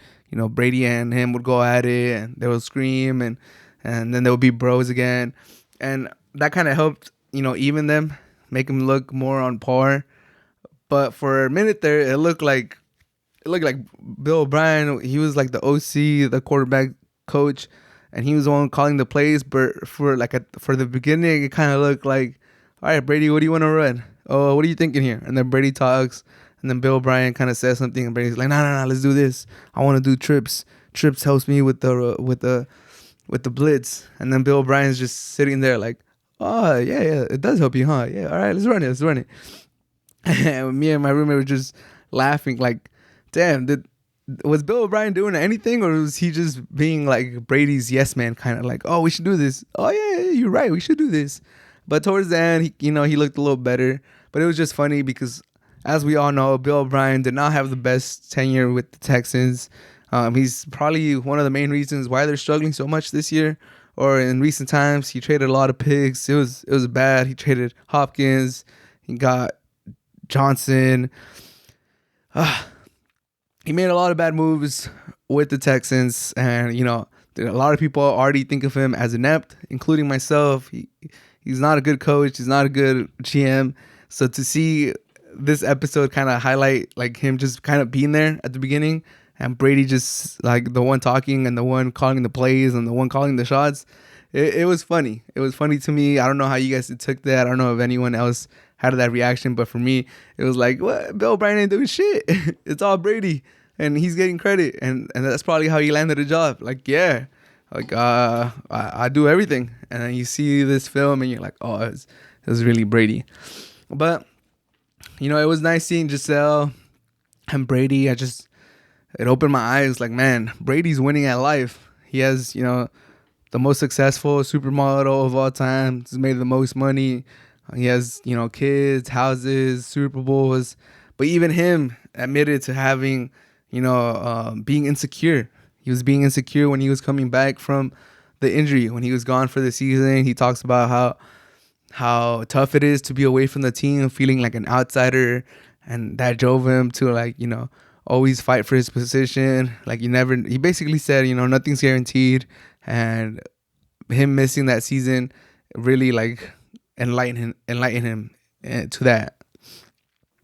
Brady and him would go at it, and they would scream, and then they would be bros again, and that kind of helped even them, make him look more on par. But for a minute there, it looked like Bill O'Brien. He was like the OC, the quarterback coach, and he was the one calling the plays. But for the beginning, it kind of looked like, all right, Brady, what do you want to run? Oh, what are you thinking here? And then Brady talks, and then Bill O'Brien kind of says something, and Brady's like, no, let's do this. I want to do trips. Trips helps me with the blitz. And then Bill O'Brien's just sitting there like, oh yeah, it does help you, huh? Yeah, all right, let's run it. And me and my roommate were just laughing, like, damn, was Bill O'Brien doing anything, or was he just being like Brady's yes man, kind of like, oh, we should do this. Oh yeah, you're right, we should do this. But towards the end, he looked a little better. But it was just funny because, as we all know, Bill O'Brien did not have the best tenure with the Texans. He's probably one of the main reasons why they're struggling so much this year, or in recent times. He traded a lot of picks. It was bad. He traded Hopkins. He got Johnson. He made a lot of bad moves with the Texans, and a lot of people already think of him as inept, including myself. He's not a good coach. He's not a good GM. So to see this episode kind of highlight like him just kind of being there at the beginning, and Brady just like the one talking and the one calling the plays and the one calling the shots, it was funny. It was funny to me. I don't know how you guys took that. I don't know if anyone else had that reaction, but for me, it was like, what? Bill O'Brien ain't doing shit. It's all Brady, and he's getting credit, and that's probably how he landed a job. Like, yeah, like I do everything, and then you see this film, and you're like, oh, it was really Brady. But it was nice seeing Giselle and Brady. It opened my eyes. Like, man, Brady's winning at life. He has the most successful supermodel of all time. He's made the most money. He has, kids, houses, Super Bowls. But even him admitted to having, being insecure. He was being insecure when he was coming back from the injury, when he was gone for the season. He talks about how tough it is to be away from the team, feeling like an outsider. And that drove him to, always fight for his position. Like, he basically said, nothing's guaranteed. And him missing that season really, enlighten him to that.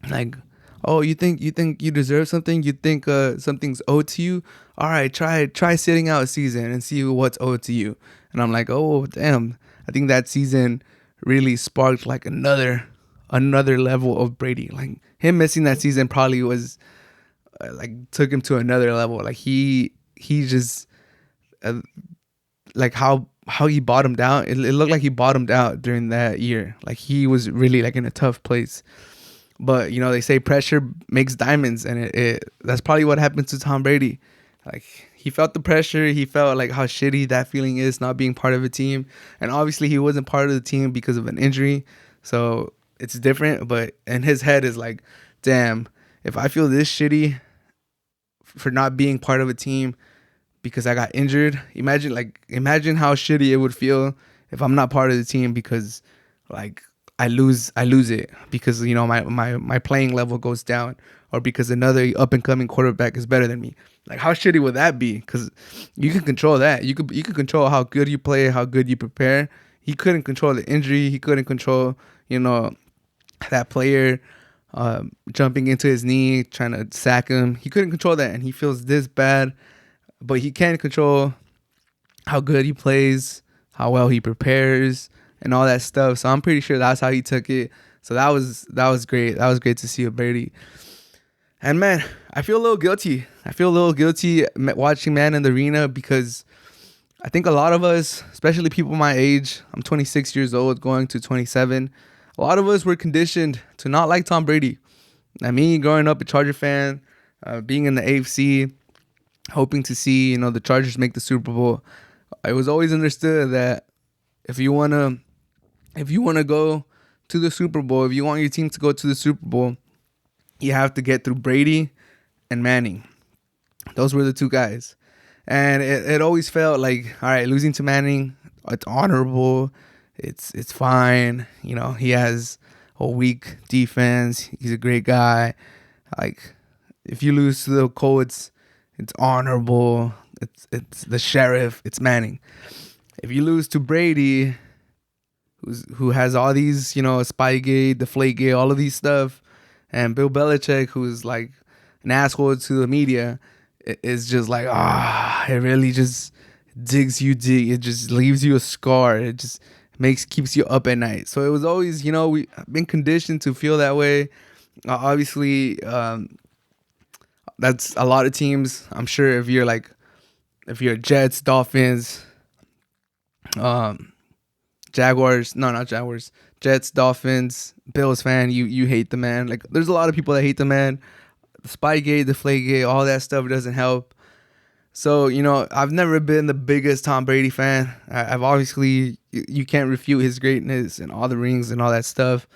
Like, oh, you think you deserve something? You think something's owed to you? All right, try sitting out a season and see what's owed to you. And I'm like, oh damn, I think that season really sparked like another level of Brady. Like, him missing that season probably was took him to another level. Like, he just like how he bottomed out. It looked like he bottomed out during that year. Like, he was really in a tough place. But they say pressure makes diamonds, and that's probably what happened to Tom Brady. Like, he felt the pressure. He felt like how shitty that feeling is, not being part of a team. And obviously he wasn't part of the team because of an injury, so it's different. But in his head is like, damn, if I feel this shitty for not being part of a team because I got injured, imagine how shitty it would feel if I'm not part of the team because I lose it because my playing level goes down, or because another up and coming quarterback is better than me. Like, how shitty would that be? Because you can control that. You could control how good you play, how good you prepare. He couldn't control the injury. He couldn't control that player jumping into his knee, trying to sack him. He couldn't control that, and he feels this bad. But he can control how good he plays, how well he prepares, and all that stuff. So I'm pretty sure that's how he took it. So that was great. That was great to see with Brady. And man, I feel a little guilty. I feel a little guilty watching Man in the Arena because I think a lot of us, especially people my age, I'm 26 years old, going to 27. A lot of us were conditioned to not like Tom Brady. I mean, growing up a Charger fan, being in the AFC, hoping to see the Chargers make the Super Bowl. I was always understood that if you wanna go to the Super Bowl, if you want your team to go to the Super Bowl, you have to get through Brady and Manning. Those were the two guys. And it always felt like, all right, losing to Manning, it's honorable. It's fine. He has a weak defense. He's a great guy. Like, if you lose to the Colts, it's honorable. It's the sheriff. It's Manning. If you lose to Brady, who has all these, Spygate, Deflategate, all of these stuff, and Bill Belichick, who's like an asshole to the media, it's just like, it really just digs you deep. It just leaves you a scar. It just keeps you up at night. So it was always, we've been conditioned to feel that way. Obviously, that's a lot of teams. I'm sure if you're Jets, Dolphins, Jaguars, no, not Jaguars, Jets, Dolphins, Bills fan, you hate the man. Like, there's a lot of people that hate the man. The Spygate, the Deflategate, all that stuff doesn't help. So, I've never been the biggest Tom Brady fan. I've obviously, you can't refute his greatness and all the rings and all that stuff.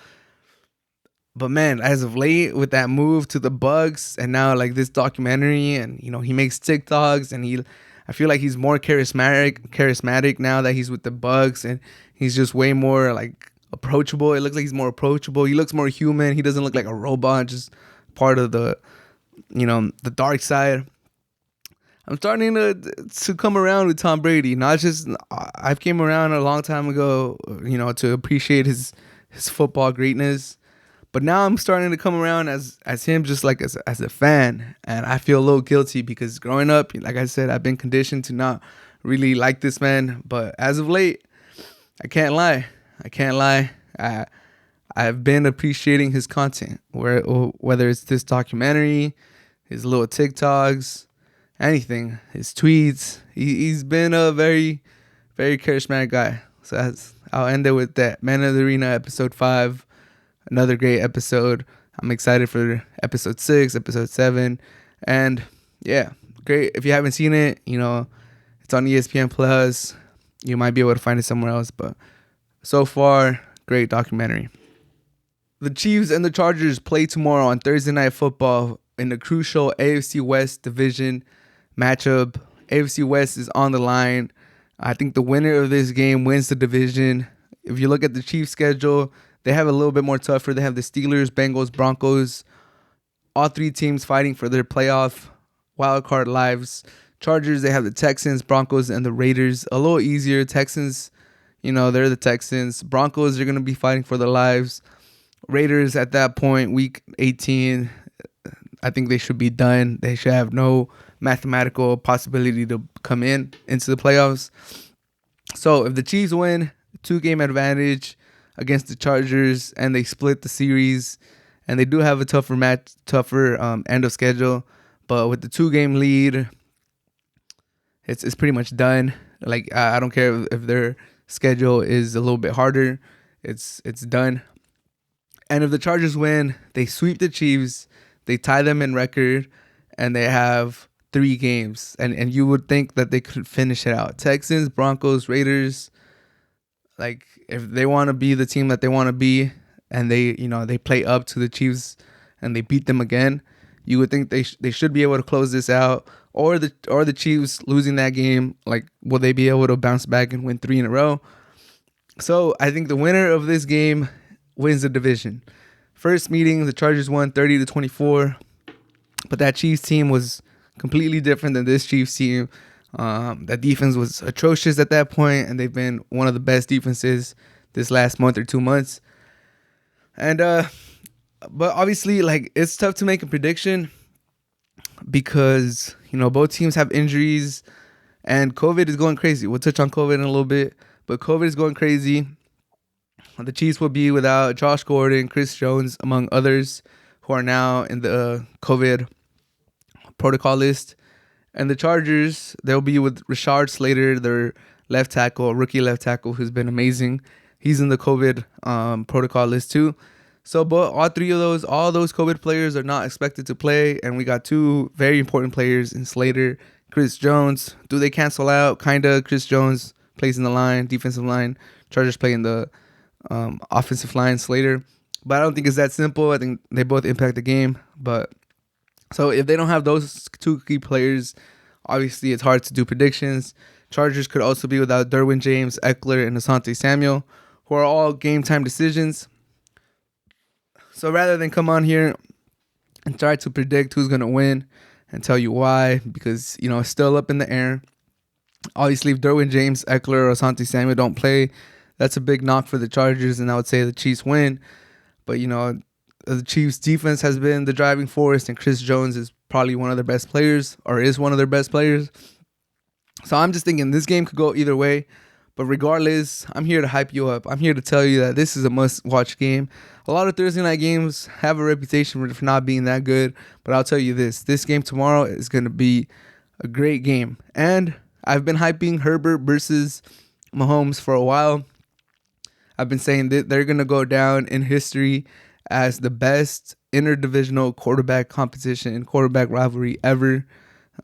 But man, as of late, with that move to the Bucks and now like this documentary, and he makes TikToks, and I feel like he's more charismatic now that he's with the Bucks, and he's just way more like approachable. It looks like he's more approachable. He looks more human. He doesn't look like a robot, just part of the the dark side. I'm starting to come around with Tom Brady. Not just I've came around a long time ago, to appreciate his football greatness. But now I'm starting to come around as him, just like as a fan. And I feel a little guilty because growing up, like I said, I've been conditioned to not really like this man. But as of late, I can't lie. I've been appreciating his content, whether it's this documentary, his little TikToks, anything, his tweets. He's been a very, very charismatic guy. So I'll end it with that. Man of the Arena, episode 5. Another great episode. I'm excited for episode 6, episode 7. And yeah, great. If you haven't seen it, it's on ESPN Plus. You might be able to find it somewhere else. But so far, great documentary. The Chiefs and the Chargers play tomorrow on Thursday Night Football in the crucial AFC West division matchup. AFC West is on the line. I think the winner of this game wins the division. If you look at the Chiefs schedule, they have a little bit more tougher. They have the Steelers, Bengals, Broncos. All three teams fighting for their playoff wildcard lives. Chargers, they have the Texans, Broncos, and the Raiders. A little easier. Texans, they're the Texans. Broncos are going to be fighting for their lives. Raiders, at that point, week 18, I think they should be done. They should have no mathematical possibility to come into the playoffs. So if the Chiefs win, 2-game advantage against the Chargers, and they split the series, and they do have a tougher end of schedule, but with the 2-game lead, it's pretty much done. Like, I don't care if their schedule is a little bit harder, it's done. And if the Chargers win, they sweep the Chiefs, they tie them in record, and they have 3 games, and you would think that they could finish it out. Texans, Broncos, Raiders, like, if they want to be the team that they want to be, and they play up to the Chiefs and they beat them again, you would think they should be able to close this out. Or the Chiefs losing that game, like, will they be able to bounce back and win 3 in a row? So I think the winner of this game wins the division. First meeting, the Chargers won 30-24, but that Chiefs team was completely different than this Chiefs team. That defense was atrocious at that point, and they've been one of the best defenses this last month or 2 months. And but obviously, like, it's tough to make a prediction because both teams have injuries, and COVID is going crazy. We'll touch on COVID in a little bit, but COVID is going crazy. The Chiefs will be without Josh Gordon, Chris Jones, among others, who are now in the COVID protocol list. And the Chargers, they'll be with Rashard Slater, their left tackle, rookie left tackle, who's been amazing. He's in the COVID protocol list too. So, but all those COVID players are not expected to play. And we got two very important players in Slater, Chris Jones. Do they cancel out? Kinda. Chris Jones plays in the line, defensive line. Chargers play in the offensive line, Slater. But I don't think it's that simple. I think they both impact the game. But so if they don't have those two key players, obviously it's hard to do predictions. Chargers could also be without Derwin James, Eckler, and Asante Samuel, who are all game time decisions. So rather than come on here and try to predict who's going to win and tell you why, because, it's still up in the air. Obviously, if Derwin James, Eckler, or Asante Samuel don't play, that's a big knock for the Chargers, and I would say the Chiefs win. But, the Chiefs' defense has been the driving force, and Chris Jones is probably one of their best players, or is one of their best players. So I'm just thinking this game could go either way. But regardless, I'm here to hype you up. I'm here to tell you that this is a must-watch game. A lot of Thursday night games have a reputation for not being that good, but I'll tell you this game tomorrow is going to be a great game. And I've been hyping Herbert versus Mahomes for a while. I've been saying that they're going to go down in history as the best interdivisional quarterback competition and quarterback rivalry ever.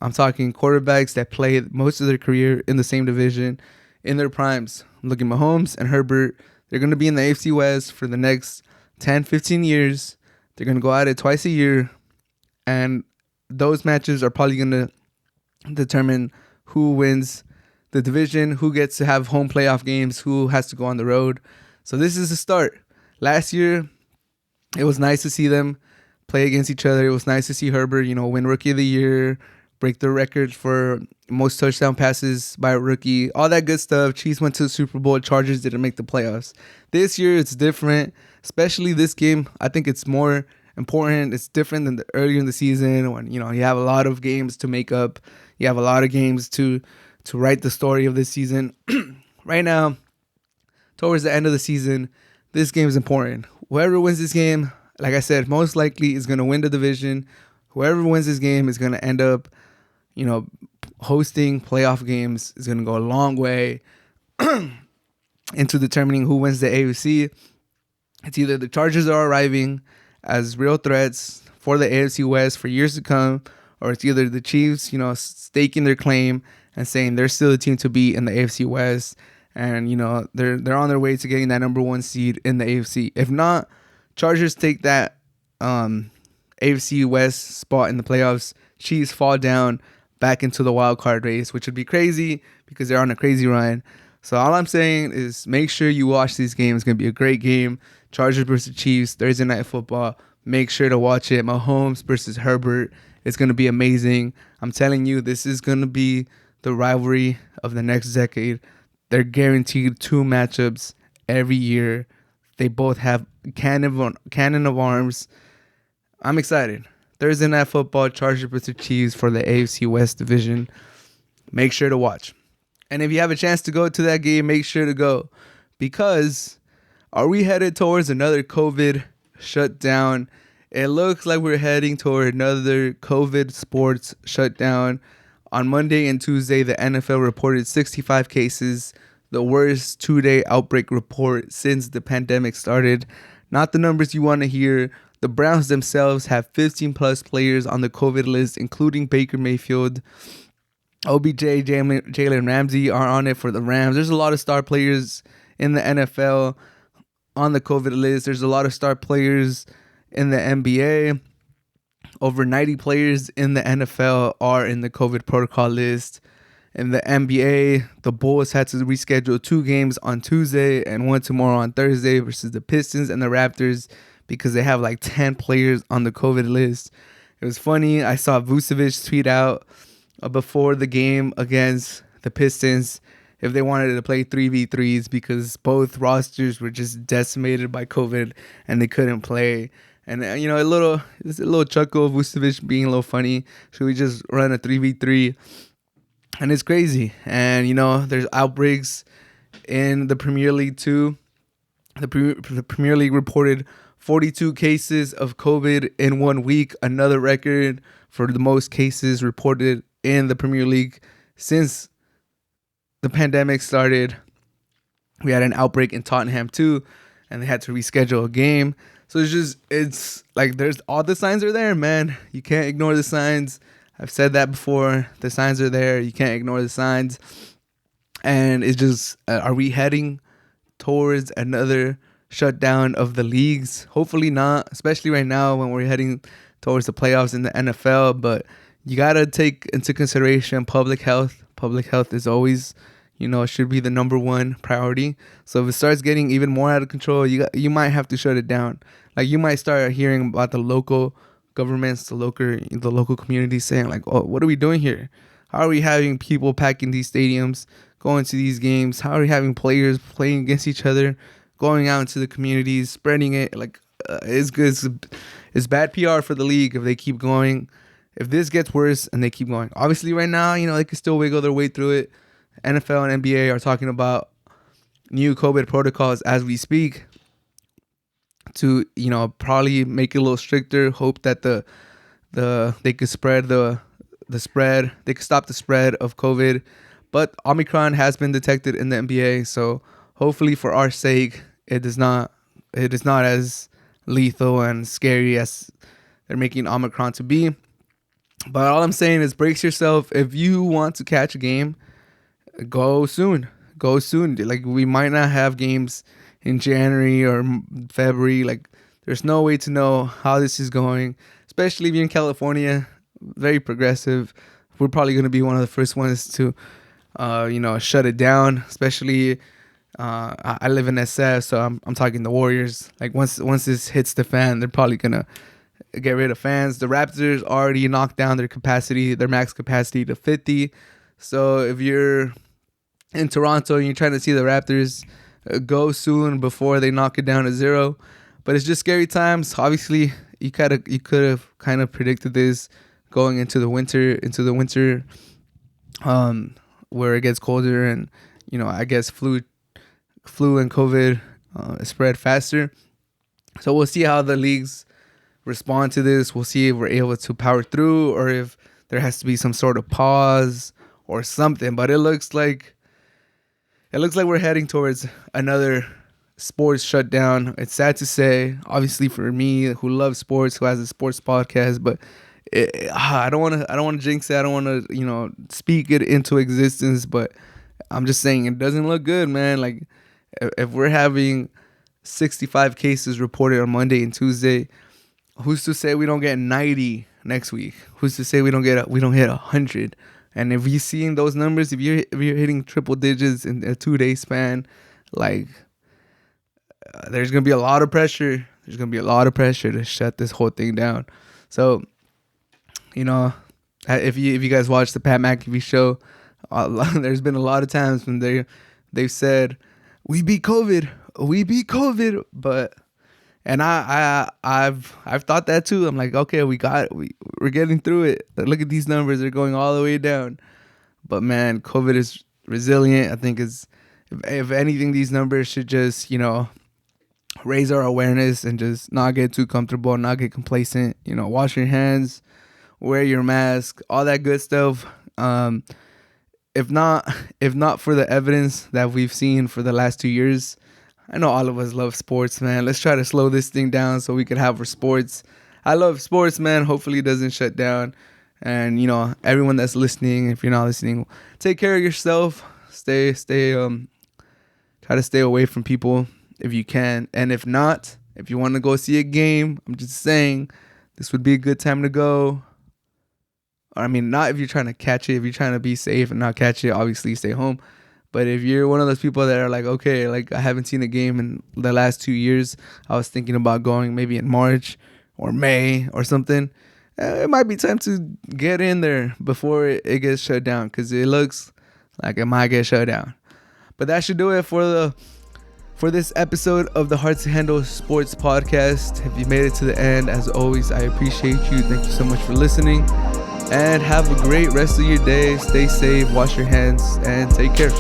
I'm talking quarterbacks that played most of their career in the same division in their primes. I'm looking at Mahomes and Herbert. They're going to be in the AFC West for the next 10, 15 years. They're going to go at it twice a year. And those matches are probably going to determine who wins the division, who gets to have home playoff games, who has to go on the road. So this is the start. Last year, it was nice to see them play against each other. It was nice to see Herbert, win Rookie of the Year, break the record for most touchdown passes by a rookie, all that good stuff. Chiefs went to the Super Bowl. Chargers didn't make the playoffs. This year, it's different, especially this game. I think it's more important. It's different than earlier in the season when, you have a lot of games to make up. You have a lot of games to write the story of this season. Right now, towards the end of the season, this game is important. Whoever wins this game, like I said, most likely is going to win the division. Whoever wins this game is going to end up, hosting playoff games. Is going to go a long way into determining who wins the AFC. It's either the Chargers are arriving as real threats for the AFC West for years to come, or it's either the Chiefs, staking their claim and saying they're still the team to beat in the AFC West. And, they're on their way to getting that number one seed in the AFC. If not, Chargers take that AFC West spot in the playoffs. Chiefs fall down back into the wild card race, which would be crazy because they're on a crazy run. So all I'm saying is make sure you watch these games. It's going to be a great game. Chargers versus Chiefs, Thursday Night Football. Make sure to watch it. Mahomes versus Herbert. It's going to be amazing. I'm telling you, this is going to be the rivalry of the next decade. They're guaranteed two matchups every year. They both have cannon of arms. I'm excited. Thursday Night Football, Chargers versus Chiefs for the AFC West division. Make sure to watch. And if you have a chance to go to that game, make sure to go. Because are we headed towards another COVID shutdown? It looks like we're heading toward another COVID sports shutdown. On Monday and Tuesday, the NFL reported 65 cases, the worst two-day outbreak report since the pandemic started. Not the numbers you want to hear. The Browns themselves have 15-plus players on the COVID list, including Baker Mayfield. OBJ, Jalen Ramsey are on it for the Rams. There's a lot of star players in the NFL on the COVID list. There's a lot of star players in the NBA. Over 90 players in the NFL are in the COVID protocol list. In the NBA, the Bulls had to reschedule 2 games on Tuesday and 1 tomorrow on Thursday versus the Pistons and the Raptors because they have like 10 players on the COVID list. It was funny. I saw Vucevic tweet out before the game against the Pistons if they wanted to play 3v3s because both rosters were just decimated by COVID and they couldn't play. And, a little chuckle of Vucevic being a little funny. Should we just run a 3v3? And it's crazy. And, there's outbreaks in the Premier League too. The Premier League reported 42 cases of COVID in 1 week, another record for the most cases reported in the Premier League since the pandemic started. We had an outbreak in Tottenham too, and they had to reschedule a game. So it's like there's all the signs are there, man. You can't ignore the signs. I've said that before. The signs are there. You can't ignore the signs. And it's just, are we heading towards another shutdown of the leagues? Hopefully not, especially right now when we're heading towards the playoffs in the NFL. But you got to take into consideration public health. Public health is always, should be the number one priority. So if it starts getting even more out of control, you might have to shut it down. Like, you might start hearing about the local governments, the local communities saying like, oh, what are we doing here? How are we having people packing these stadiums, going to these games? How are we having players playing against each other, going out into the communities, spreading it? Like, it's good. It's bad PR for the league if they keep going. If this gets worse and they keep going, obviously right now, they can still wiggle their way through it. NFL and NBA are talking about new COVID protocols as we speak to, probably make it a little stricter. Hope that they could spread the spread. They could stop the spread of COVID. But Omicron has been detected in the NBA, so hopefully for our sake, it is not as lethal and scary as they're making Omicron to be. But all I'm saying is brace yourself. If you want to catch a game, go soon. Like, we might not have games in January or February. Like, there's no way to know how this is going, especially if you're in California. Very progressive. We're probably going to be one of the first ones to shut it down. Especially I live in SF, so I'm talking the Warriors. Like, once this hits the fan, they're probably gonna get rid of fans. The Raptors already knocked down their max capacity to 50. So if you're in Toronto and you're trying to see the Raptors, go soon before they knock it down to 0. But it's just scary times. Obviously, you could have kind of predicted this going into the winter, where it gets colder and I guess flu and COVID spread faster. So we'll see how the leagues respond to this. We'll see if we're able to power through or if there has to be some sort of pause or something. But it looks like we're heading towards another sports shutdown. It's sad to say, obviously, for me who loves sports, who has a sports podcast, but I don't want to jinx it. I don't want to speak it into existence, but I'm just saying it doesn't look good, man. Like, if we're having 65 cases reported on Monday and Tuesday, who's to say we don't get 90 next week? Who's to say we don't hit 100? And if you're seeing those numbers, if you're hitting triple digits in a 2-day span, like, there's gonna be a lot of pressure. There's gonna be a lot of pressure to shut this whole thing down. So, if you guys watch the Pat McAfee show, there's been a lot of times when they've said, we beat COVID, but I've thought that too. I'm like, okay, we're getting through it. Look at these numbers; they're going all the way down. But man, COVID is resilient. I think if anything, these numbers should just raise our awareness and just not get too comfortable, not get complacent. Wash your hands, wear your mask, all that good stuff. If not for the evidence that we've seen for the last 2 years, I know all of us love sports, man. Let's try to slow this thing down so we can have our sports. I love sports, man. Hopefully it doesn't shut down. And, everyone that's listening, if you're not listening, take care of yourself. Try to stay away from people if you can. And if not, if you want to go see a game, I'm just saying this would be a good time to go. I mean, not if you're trying to catch it. If you're trying to be safe and not catch it, obviously stay home. But if you're one of those people that are like, okay, like, I haven't seen a game in the last 2 years, I was thinking about going maybe in March or May or something, it might be time to get in there before it gets shut down, because it looks like it might get shut down. But that should do it for this episode of the Hard to Handle Sports Podcast. If you made it to the end, as always, I appreciate you. Thank you so much for listening. And have a great rest of your day. Stay safe, wash your hands, and take care.